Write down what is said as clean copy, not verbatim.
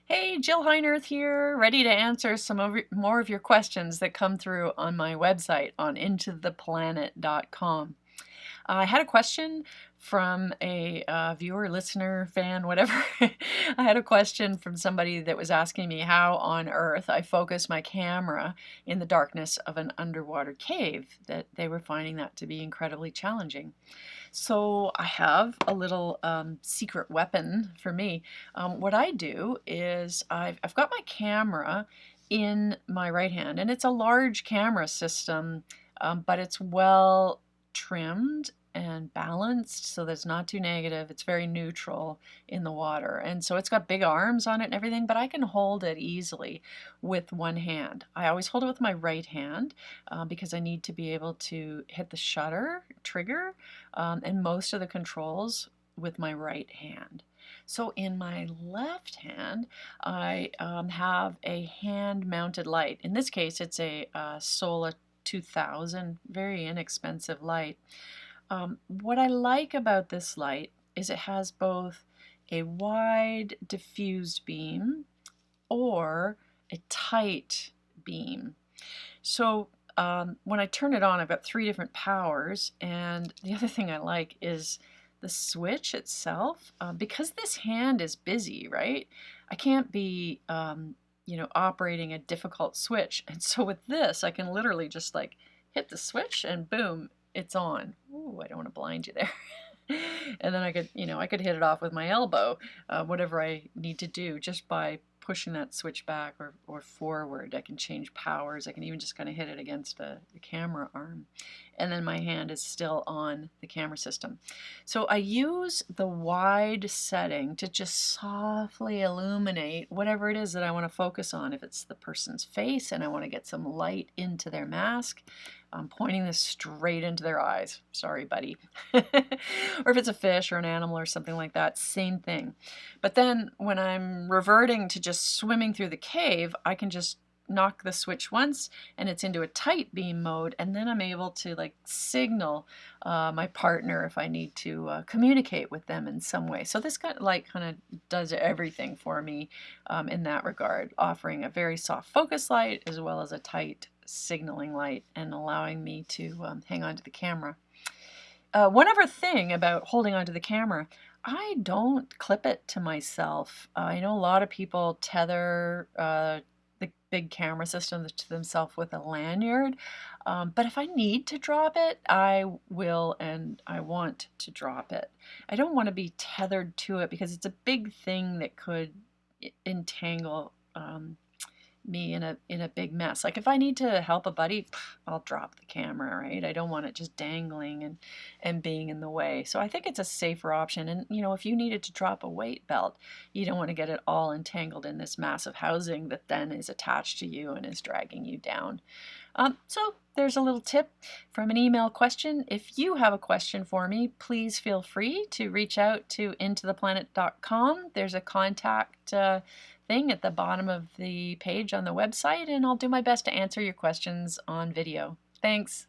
Hey, Jill Heinerth here, ready to answer more of your questions that come through on my website on intotheplanet.com. I had a question from a viewer, listener, fan, whatever. I had a question from somebody that was asking me how on earth I focus my camera in the darkness of an underwater cave, that they were finding that to be incredibly challenging. So I have a little secret weapon for me. What I do is I've got my camera in my right hand, and it's a large camera system, but it's well trimmed and balanced so that it's not too negative. It's very neutral in the water. And so it's got big arms on it and everything, but I can hold it easily with one hand. I always hold it with my right hand because I need to be able to hit the shutter trigger and most of the controls with my right hand. So in my left hand, I have a hand-mounted light. In this case, it's a Sola 2000, very inexpensive light. What I like about this light is it has both a wide diffused beam or a tight beam. So when I turn it on, I've got 3 different powers, and the other thing I like is the switch itself. Because this hand is busy, right? I can't be operating a difficult switch, and so with this I can literally just like hit the switch and boom, it's on. Ooh, I don't want to blind you there. And then I could hit it off with my elbow, whatever I need to do just by pushing that switch back or forward. I can change powers. I can even just kind of hit it against the camera arm. And then my hand is still on the camera system. So I use the wide setting to just softly illuminate whatever it is that I want to focus on. If it's the person's face and I want to get some light into their mask, I'm pointing this straight into their eyes. Sorry, buddy. Or if it's a fish or an animal or something like that, same thing. But then when I'm reverting to just swimming through the cave, I can just knock the switch once and it's into a tight beam mode, and then I'm able to like signal my partner if I need to communicate with them in some way. So this kind of does everything for me in that regard, offering a very soft focus light as well as a tight signaling light and allowing me to hang on to the camera. One other thing about holding onto the camera, I don't clip it to myself. I know a lot of people tether the big camera system to themselves with a lanyard, but if I need to drop it, I will, and I want to drop it. I don't want to be tethered to it because it's a big thing that could entangle me in a big mess. Like if I need to help a buddy, I'll drop the camera, right? I don't want it just dangling and being in the way. So I think it's a safer option. And if you needed to drop a weight belt, you don't want to get it all entangled in this massive housing that then is attached to you and is dragging you down. So there's a little tip from an email question. If you have a question for me, please feel free to reach out to intotheplanet.com. There's a contact thing at the bottom of the page on the website, and I'll do my best to answer your questions on video. Thanks.